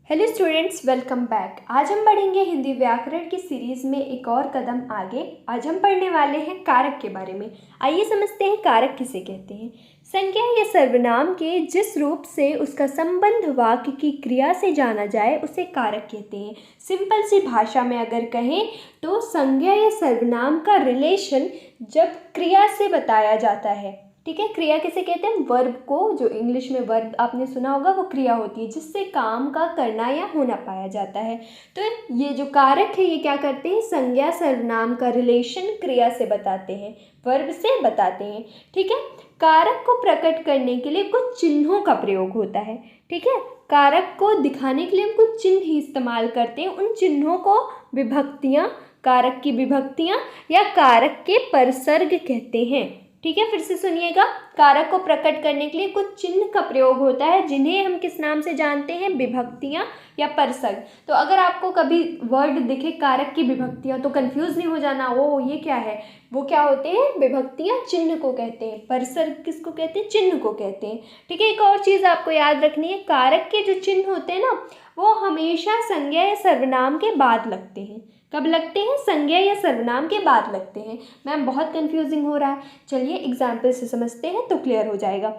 Hello students, welcome back. आज हम पढ़ेंगे हिंदी व्याकरण की सीरीज़ में एक और कदम आगे। आज हम पढ़ने वाले हैं कारक के बारे में। आइए समझते हैं कारक किसे कहते हैं। संज्ञा या सर्वनाम के जिस रूप से उसका संबंध वाक्य की क्रिया से जाना जाए उसे कारक कहते हैं। सिंपल सी भाषा में अगर कहें तो संज्ञा या सर्वनाम का रिलेशन जब क्रिया से बताया जाता है, ठीक है। क्रिया किसे कहते हैं? वर्ब को। जो इंग्लिश में वर्ब आपने सुना होगा वो क्रिया होती है जिससे काम का करना या होना पाया जाता है। तो ये जो कारक है ये क्या करते हैं? संज्ञा सर्वनाम का रिलेशन क्रिया से बताते हैं, वर्ब से बताते हैं, ठीक है। कारक को प्रकट करने के लिए कुछ चिन्हों का प्रयोग होता है, ठीक है। कारक को दिखाने के लिए हम कुछ चिन्ह ही इस्तेमाल करते हैं। उन चिन्हों को विभक्तियाँ, कारक की विभक्तियाँ या कारक के परसर्ग कहते हैं, ठीक है। फिर से सुनिएगा। कारक को प्रकट करने के लिए कुछ चिन्ह का प्रयोग होता है जिन्हें हम किस नाम से जानते हैं? विभक्तियाँ या परसर्ग। तो अगर आपको कभी वर्ड दिखे कारक की विभक्तियाँ तो कंफ्यूज नहीं हो जाना, ओ ये क्या है। वो क्या होते हैं? विभक्तियाँ चिन्ह को कहते हैं। परसर्ग किसको कहते हैं? चिन्ह को कहते हैं, ठीक है। एक और चीज़ आपको याद रखनी है, कारक के जो चिन्ह होते हैं ना वो हमेशा संज्ञा या सर्वनाम के बाद लगते हैं। कब लगते हैं? संज्ञा या सर्वनाम के बाद लगते हैं। मैम बहुत कंफ्यूजिंग हो रहा है, चलिए एग्जाम्पल से समझते हैं तो क्लियर हो जाएगा।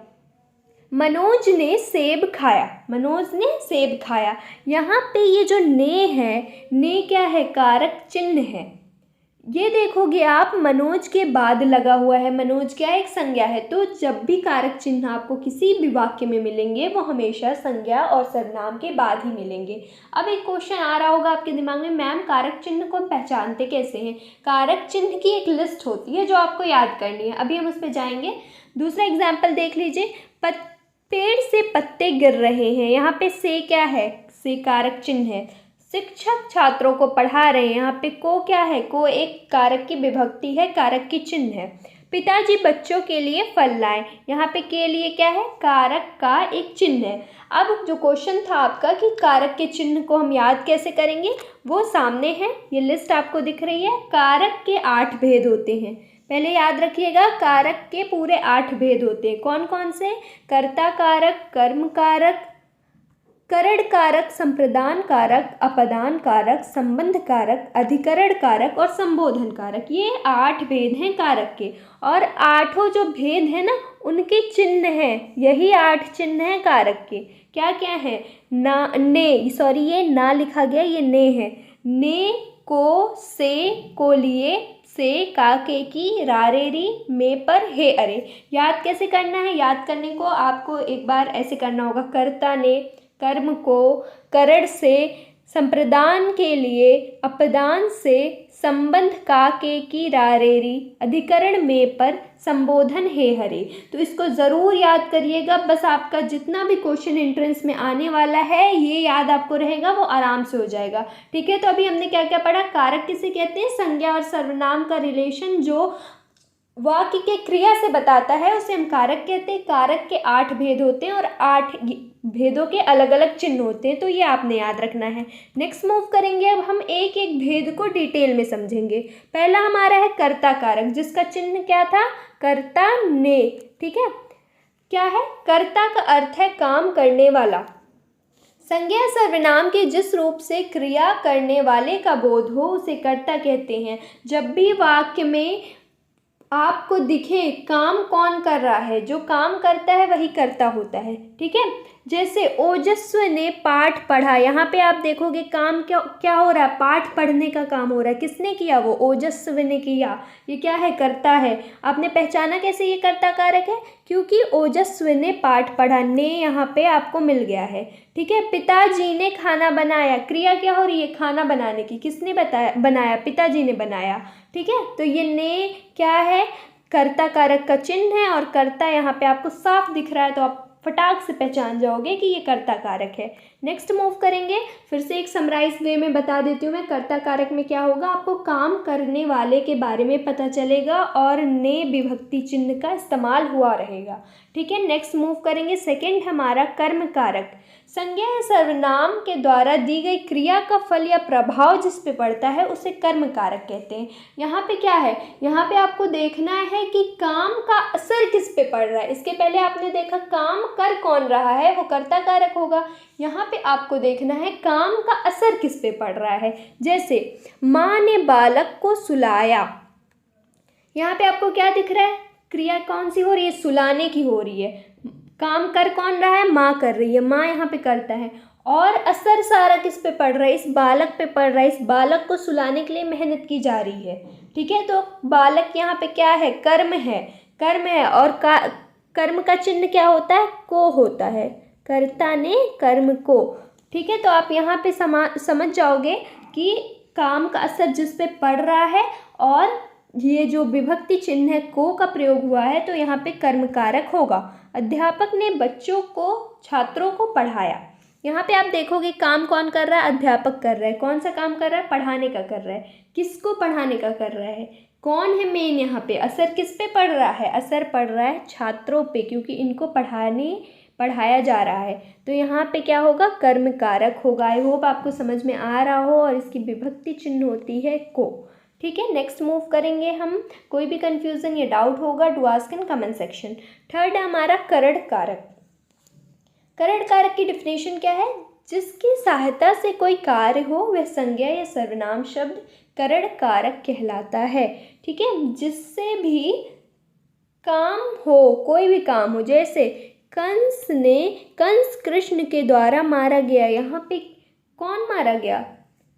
मनोज ने सेब खाया। मनोज ने सेब खाया। यहाँ पे ये जो ने है, ने क्या है? कारक चिन्ह है। ये देखोगे आप, मनोज के बाद लगा हुआ है। मनोज क्या है? एक संज्ञा है। तो जब भी कारक चिन्ह आपको किसी भी वाक्य में मिलेंगे वो हमेशा संज्ञा और सर्वनाम के बाद ही मिलेंगे। अब एक क्वेश्चन आ रहा होगा आपके दिमाग में, मैम कारक चिन्ह को पहचानते कैसे हैं? कारक चिन्ह की एक लिस्ट होती है जो आपको याद करनी है, अभी हम उस पर जाएंगे। दूसरा एग्जाम्पल देख लीजिए, पेड़ से पत्ते गिर रहे हैं। यहाँ पे से क्या है? से कारक चिन्ह है। शिक्षक छात्रों को पढ़ा रहे हैं। यहाँ पे को क्या है? को एक कारक की विभक्ति है, कारक की चिन्ह है। पिताजी बच्चों के लिए फल लाए। यहाँ पे के लिए क्या है? कारक का एक चिन्ह है। अब जो क्वेश्चन था आपका कि कारक के चिन्ह को हम याद कैसे करेंगे, वो सामने है, ये लिस्ट आपको दिख रही है। कारक के 8 भेद होते हैं। पहले याद रखिएगा, कारक के पूरे 8 भेद होते हैं। कौन कौन से? कर्ता कारक, कर्म कारक, करण कारक, संप्रदान कारक, अपदान कारक, संबंध कारक, अधिकरण कारक और संबोधन कारक। ये 8 भेद हैं कारक के। और 8 जो भेद हैं ना उनके चिन्ह हैं, यही 8 चिन्ह हैं कारक के। क्या क्या है? ना, ने, सॉरी ये ना लिखा गया, ये ने है। ने, को, से, को लिए, से, काके की, रारेरी, में पर, हे अरे। याद कैसे करना है? याद करने को आपको एक बार ऐसे करना होगा, कर्ता ने, कर्म को, करण से, संप्रदान के लिए, अपदान से, संबंध काके की, रारेरी, अधिकरण में पर, संबोधन हे हरे। तो इसको ज़रूर याद करिएगा। बस आपका जितना भी क्वेश्चन एंट्रेंस में आने वाला है ये याद आपको रहेगा, वो आराम से हो जाएगा, ठीक है। तो अभी हमने क्या क्या पढ़ा? कारक किसे कहते हैं? संज्ञा और सर्वनाम का रिलेशन जो वाक्य के क्रिया से बताता है उसे हम कारक कहते हैं। कारक के 8 भेद होते हैं और 8 भेदों के अलग अलग चिन्ह होते हैं, तो ये आपने याद रखना है। नेक्स्ट मूव करेंगे, अब हम एक एक भेद को डिटेल में समझेंगे। पहला हमारा है कर्ता कारक, जिसका चिन्ह क्या था? कर्ता ने, ठीक है। क्या है? कर्ता का अर्थ है काम करने वाला। संज्ञा सर्वनाम के जिस रूप से क्रिया करने वाले का बोध हो उसे कर्ता कहते हैं। जब भी वाक्य में आपको दिखे काम कौन कर रहा है, जो काम करता है वही कर्ता होता है, ठीक है। जैसे ओजस्व ने पाठ पढ़ा, यहाँ पे आप देखोगे काम क्या क्या हो रहा है? पाठ पढ़ने का काम हो रहा है। किसने किया? वो ओजस्व ने किया। ये क्या है? कर्ता है। आपने पहचाना कैसे ये कर्ता कारक है? क्योंकि ओजस्व ने पाठ पढ़ा, ने यहाँ पे आपको मिल गया है, ठीक है। पिताजी ने खाना बनाया, क्रिया क्या हो रही है? खाना बनाने की। किसने बनाया? पिताजी ने बनाया, ठीक है। तो ये ने क्या है? कर्ता कारक का चिन्ह है और कर्ता यहाँ पे आपको साफ दिख रहा है, तो आप फटाक से पहचान जाओगे कि ये कर्ता कारक है। नेक्स्ट मूव करेंगे, फिर से एक समराइज वे में बता देती हूँ मैं। कर्ता कारक में क्या होगा? आपको काम करने वाले के बारे में पता चलेगा और ने विभक्ति चिन्ह का इस्तेमाल हुआ रहेगा, ठीक है। नेक्स्ट मूव करेंगे, सेकंड हमारा कर्म कारक। संज्ञा या सर्वनाम के द्वारा दी गई क्रिया का फल या प्रभाव जिस पे पड़ता है उसे कर्म कारक कहते हैं। यहाँ पे क्या है, यहाँ पे आपको देखना है कि काम का असर किस पे पड़ रहा है। इसके पहले आपने देखा काम कर कौन रहा है, वो कर्ता कारक होगा। यहाँ पे आपको देखना है काम का असर किस पे पड़ रहा है। जैसे माँ ने बालक को सुलाया, यहाँ पे आपको क्या दिख रहा है, क्रिया कौन सी हो रही है, सुलाने की हो रही है। काम कर कौन रहा है, माँ कर रही है, माँ यहाँ पे करता है। और असर सारा किस पे पड़ रहा है, इस बालक पे पड़ रहा है। इस बालक को सुलाने के लिए मेहनत की जा रही है। ठीक है, तो बालक यहाँ पे क्या है, कर्म है, कर्म है। और कर्म का चिन्ह क्या होता है, को होता है, कर्ता ने कर्म को। ठीक है, तो आप यहाँ पे समझ जाओगे कि काम का असर जिस पे पड़ रहा है और ये जो विभक्ति चिन्ह है को का प्रयोग हुआ है, तो यहाँ पे कर्म कारक होगा। अध्यापक ने बच्चों को, छात्रों को पढ़ाया। यहाँ पे आप देखोगे काम कौन कर रहा है, अध्यापक कर रहा है। कौन सा काम कर रहा है, पढ़ाने का कर रहा है। किसको पढ़ाने का कर रहा है, कौन है मेन यहाँ पे, असर किस पे पड़ रहा है, असर पड़ रहा है छात्रों पे, क्योंकि इनको पढ़ाया जा रहा है। तो यहाँ पे क्या होगा, कर्म कारक होगा। आई होप आपको समझ में आ रहा हो। और इसकी विभक्ति चिन्ह होती है को। ठीक है, नेक्स्ट मूव करेंगे हम। कोई भी कंफ्यूजन या डाउट होगा to ask in comment section. Third है हमारा करण कारक। करण कारक की डिफिनेशन क्या है, जिसकी सहायता से कोई कार्य हो वह संज्ञा या सर्वनाम शब्द करण कारक कहलाता है। ठीक है, जिससे भी काम हो, कोई भी काम हो, जैसे कंस कृष्ण के द्वारा मारा गया। यहाँ पे कौन मारा गया,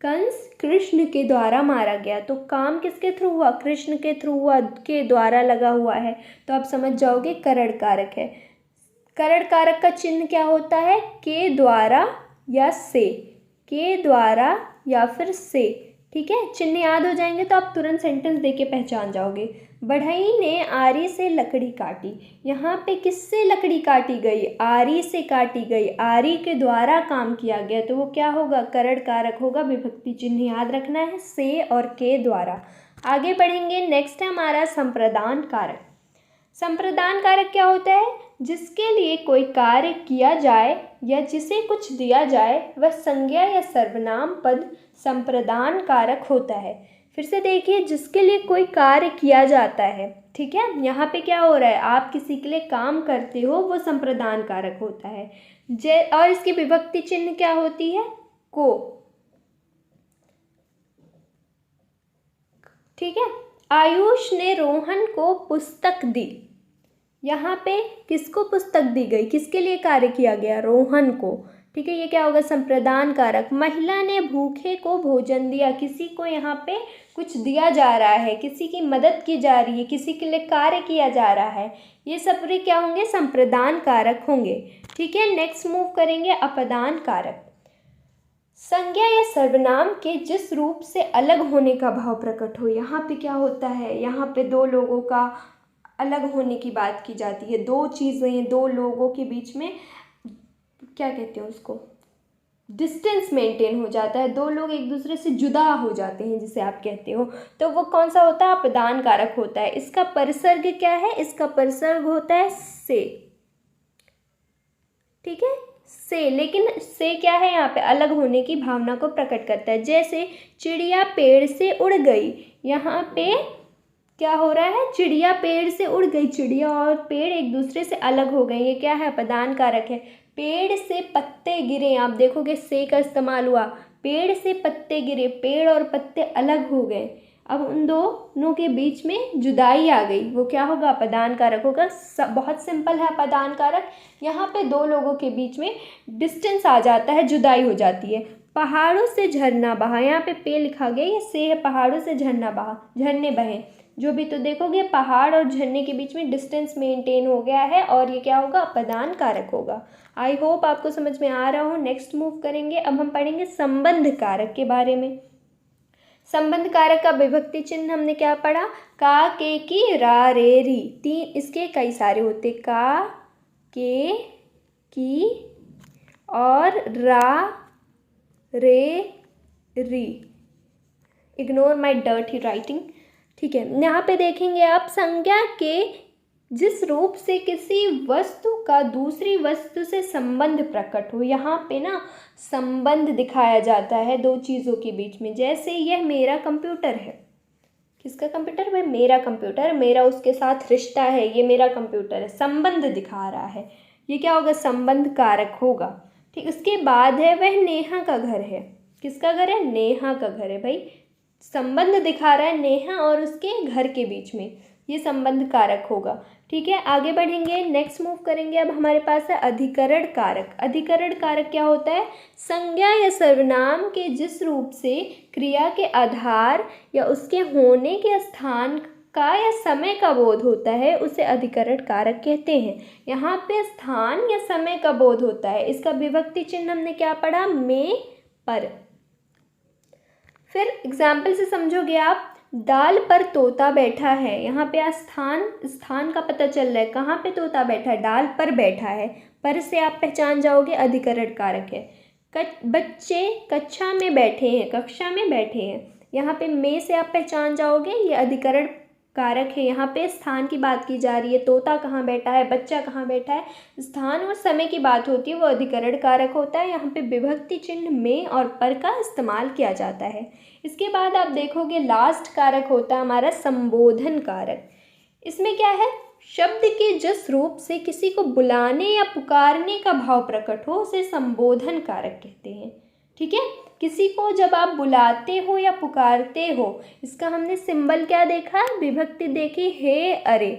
कंस कृष्ण के द्वारा मारा गया। तो काम किसके थ्रू हुआ, कृष्ण के थ्रू हुआ, के द्वारा लगा हुआ है। तो आप समझ जाओगे करण कारक है। करण कारक का चिन्ह क्या होता है, के द्वारा या से, के द्वारा या फिर से। ठीक है, चिन्ह याद हो जाएंगे तो आप तुरंत सेंटेंस देके पहचान जाओगे। बढ़ई ने आरी से लकड़ी काटी। यहाँ पे किससे लकड़ी काटी गई, आरी से काटी गई, आरी के द्वारा काम किया गया। तो वो क्या होगा, करण कारक होगा। विभक्ति चिन्ह याद रखना है, से और के द्वारा। आगे बढ़ेंगे, नेक्स्ट है हमारा संप्रदान कारक। संप्रदान कारक क्या होता है, जिसके लिए कोई कार्य किया जाए या जिसे कुछ दिया जाए वह संज्ञा या सर्वनाम पद संप्रदान कारक होता है। फिर से देखिए, जिसके लिए कोई कार्य किया जाता है। ठीक है, यहाँ पे क्या हो रहा है, आप किसी के लिए काम करते हो, वो संप्रदान कारक होता है। और इसकी विभक्ति चिन्ह क्या होती है, को। ठीक है, आयुष ने रोहन को पुस्तक दी। यहाँ पे किसको पुस्तक दी गई, किसके लिए कार्य किया गया, रोहन को। ठीक है, ये क्या होगा, संप्रदान कारक। महिला ने भूखे को भोजन दिया। किसी को यहाँ पे कुछ दिया जा रहा है, किसी की मदद की जा रही है, किसी के लिए कार्य किया जा रहा है। ये सब क्या होंगे, संप्रदान कारक होंगे। ठीक है, नेक्स्ट मूव करेंगे अपदान कारक। संज्ञा या सर्वनाम के जिस रूप से अलग होने का भाव प्रकट हो। यहाँ पे क्या होता है, यहाँ पे दो लोगों का अलग होने की बात की जाती है। दो चीज़ें, दो लोगों के बीच में क्या कहते हैं उसको, डिस्टेंस मेंटेन हो जाता है। दो लोग एक दूसरे से जुदा हो जाते हैं जिसे आप कहते हो, तो वो कौन सा होता है, अपदान कारक होता है। इसका परिसर्ग क्या है, इसका परिसर्ग होता है से। ठीक है, से, लेकिन से क्या है, यहाँ पे अलग होने की भावना को प्रकट करता है। जैसे चिड़िया पेड़ से उड़ गई। यहाँ पे क्या हो रहा है, चिड़िया पेड़ से उड़ गई, चिड़िया और पेड़ एक दूसरे से अलग हो गए। ये क्या है, अपदान कारक है। पेड़ से पत्ते गिरे, आप देखोगे से का इस्तेमाल हुआ। पेड़ से पत्ते गिरे, पेड़ और पत्ते अलग हो गए। अब उन दोनों के बीच में जुदाई आ गई, वो क्या होगा, अपदान कारक होगा। बहुत सिंपल है अपदान कारक। यहाँ पे दो लोगों के बीच में डिस्टेंस आ जाता है, जुदाई हो जाती है। पहाड़ों से झरना बहा, यहाँ पे पे लिखा गया, ये से है, पहाड़ों से झरना बहा, झरने बहे। जो भी तो देखोगे, पहाड़ और झरने के बीच में डिस्टेंस मेंटेन हो गया है, और ये क्या होगा, अपदान कारक होगा। आई होप आपको समझ में आ रहा हो। नेक्स्ट मूव करेंगे, अब हम पढ़ेंगे संबंध कारक के बारे में। संबंध कारक का विभक्ति चिन्ह हमने क्या पढ़ा, का, के, की, रा, रे, री। तीन, इसके कई सारे होते, का, के, की और रा, रे, री। Ignore my dirty writing. ठीक है, यहाँ पे देखेंगे आप, संज्ञा के जिस रूप से किसी वस्तु का दूसरी वस्तु से संबंध प्रकट हो। यहाँ पे ना संबंध दिखाया जाता है दो चीज़ों के बीच में। जैसे यह मेरा कंप्यूटर है, किसका कंप्यूटर? भाई मेरा कंप्यूटर, मेरा उसके साथ रिश्ता है, ये मेरा कंप्यूटर है, संबंध दिखा रहा है। ये क्या होगा? संबंध कारक होगा। ठीक, उसके बाद है वह नेहा का घर है। किसका घर है? नेहा का घर है। भाई संबंध दिखा रहा है नेहा और उसके घर के बीच में, ये संबंध कारक होगा। ठीक है, आगे बढ़ेंगे, नेक्स्ट मूव करेंगे। अब हमारे पास है अधिकरण कारक। अधिकरण कारक क्या होता है? संज्ञा या सर्वनाम के जिस रूप से क्रिया के आधार या उसके होने के स्थान का या समय का बोध होता है उसे अधिकरण कारक कहते हैं। यहाँ पे स्थान या समय का बोध होता है। इसका विभक्ति चिन्ह हमने क्या पढ़ा? में, पर। फिर एग्जाम्पल से समझोगे आप। डाल पर तोता बैठा है। यहाँ पे स्थान का पता चल रहा है, कहाँ पे तोता बैठा है? डाल पर बैठा है। पर से आप पहचान जाओगे अधिकरण कारक है। बच्चे कक्षा में बैठे हैं, कक्षा में बैठे हैं। यहाँ पे में से आप पहचान जाओगे ये अधिकरण कारक है। यहाँ पे स्थान की बात की जा रही है, तोता कहाँ बैठा है, बच्चा कहाँ बैठा है, स्थान और समय की बात होती है, वो अधिकरण कारक होता है। यहाँ पे विभक्ति चिन्ह में और पर का इस्तेमाल किया जाता है। इसके बाद आप देखोगे लास्ट कारक होता है हमारा संबोधन कारक। इसमें क्या है? शब्द के जिस रूप से किसी को बुलाने या पुकारने का भाव प्रकट हो उसे संबोधन कारक कहते हैं। ठीक है, किसी को जब आप बुलाते हो या पुकारते हो, इसका हमने सिंबल क्या देखा? विभक्ति देखी, हे अरे।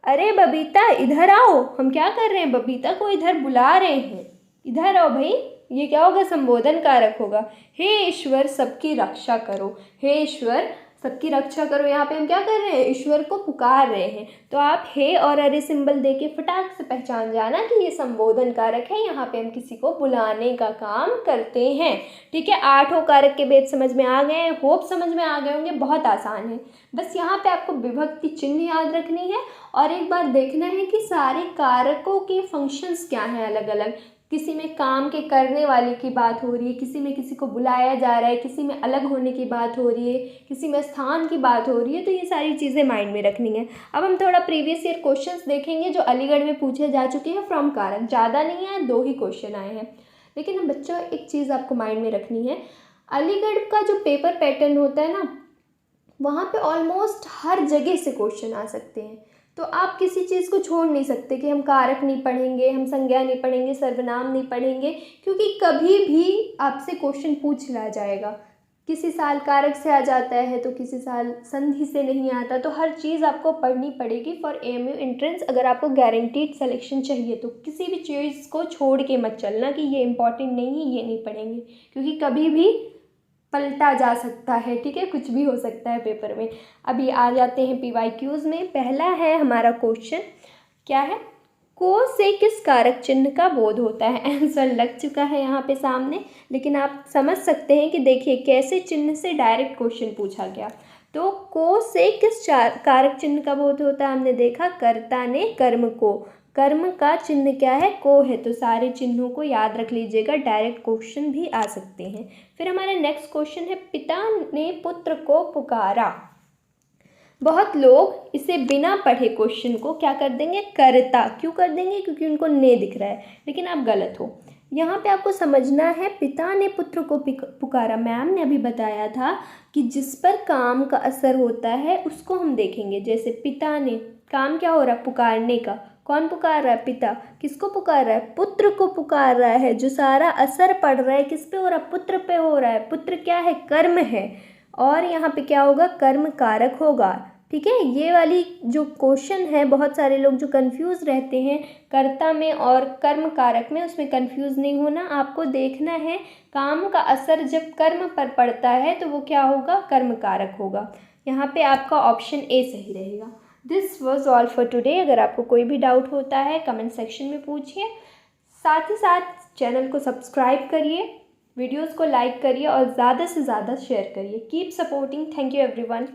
अरे बबीता इधर आओ। हम क्या कर रहे हैं? बबीता को इधर बुला रहे हैं, इधर आओ भाई। ये क्या होगा? संबोधन कारक होगा। हे ईश्वर सबकी रक्षा करो। हे ईश्वर सबकी रक्षा करो। यहाँ पे हम क्या कर रहे हैं? ईश्वर को पुकार रहे हैं। तो आप हे और अरे सिंबल दे के फटाक से पहचान जाना कि ये संबोधन कारक है। यहाँ पे हम किसी को बुलाने का काम करते हैं। ठीक है, 8 कारक के भेद समझ में आ गए? होप समझ में आ गए होंगे। बहुत आसान है, बस यहाँ पे आपको विभक्ति चिन्ह याद रखनी है और एक बार देखना है कि सारे कारकों के फंक्शंस क्या हैं अलग अलग। किसी में काम के करने वाले की बात हो रही है, किसी में किसी को बुलाया जा रहा है, किसी में अलग होने की बात हो रही है, किसी में स्थान की बात हो रही है। तो ये सारी चीज़ें माइंड में रखनी है। अब हम थोड़ा प्रीवियस ईयर क्वेश्चंस देखेंगे जो अलीगढ़ में पूछे जा चुके हैं फ्रॉम कारक। ज़्यादा नहीं है, 2 ही क्वेश्चन आए हैं। लेकिन हम बच्चों एक चीज़ आपको माइंड में रखनी है, अलीगढ़ का जो पेपर पैटर्न होता है ना, वहाँ पे ऑलमोस्ट हर जगह से क्वेश्चन आ सकते हैं। तो आप किसी चीज़ को छोड़ नहीं सकते कि हम कारक नहीं पढ़ेंगे, हम संज्ञा नहीं पढ़ेंगे, सर्वनाम नहीं पढ़ेंगे, क्योंकि कभी भी आपसे क्वेश्चन पूछ लिया जाएगा। किसी साल कारक से आ जाता है तो किसी साल संधि से नहीं आता। तो हर चीज़ आपको पढ़नी पड़ेगी फॉर एएमयू एंट्रेंस। अगर आपको गारंटीड सिलेक्शन चाहिए तो किसी भी चीज़ को छोड़ के मत चलना कि ये इंपॉर्टेंट नहीं है, ये नहीं पढ़ेंगे, क्योंकि कभी भी पलटा जा सकता है। ठीक है, कुछ भी हो सकता है पेपर में। अभी आ जाते हैं PYQs में। पहला है हमारा क्वेश्चन, क्या है? को से किस कारक चिन्ह का बोध होता है? आंसर लग चुका है यहाँ पे सामने, लेकिन आप समझ सकते हैं कि देखिए कैसे चिन्ह से डायरेक्ट क्वेश्चन पूछा गया। तो को से किस कारक चिन्ह का बोध होता है? हमने देखा कर्ता ने कर्म को, कर्म का चिन्ह क्या है? को है। तो सारे चिन्हों को याद रख लीजिएगा, डायरेक्ट क्वेश्चन भी आ सकते हैं। फिर हमारे नेक्स्ट क्वेश्चन है, पिता ने पुत्र को पुकारा। बहुत लोग इसे बिना पढ़े क्वेश्चन को क्या कर देंगे? करता। क्यों कर देंगे? क्योंकि उनको ने दिख रहा है, लेकिन आप गलत हो। यहाँ पे आपको समझना है, पिता ने पुत्र को पुकारा। मैम ने अभी बताया था कि जिस पर काम का असर होता है उसको हम देखेंगे। जैसे पिता ने, काम क्या हो रहा है? पुकारने का। कौन पुकार रहा है? पिता। किसको पुकार रहा है? पुत्र को पुकार रहा है। जो सारा असर पड़ रहा है किस पे हो रहा है? पुत्र पे हो रहा है। पुत्र क्या है? कर्म है, और यहाँ पे क्या होगा? कर्म कारक होगा। ठीक है, ये वाली जो क्वेश्चन है, बहुत सारे लोग जो कंफ्यूज रहते हैं कर्ता में और कर्म कारक में, उसमें कंफ्यूज नहीं होना। आपको देखना है काम का असर जब कर्म पर पड़ता है तो वो क्या होगा? कर्म कारक होगा। यहाँ पे आपका ऑप्शन ए सही रहेगा। This was all for today. अगर आपको कोई भी डाउट होता है कमेंट सेक्शन में पूछिए। साथ ही साथ चैनल को सब्सक्राइब करिए, वीडियोस को लाइक करिए और ज़्यादा से ज़्यादा शेयर करिए। Keep supporting. Thank you everyone.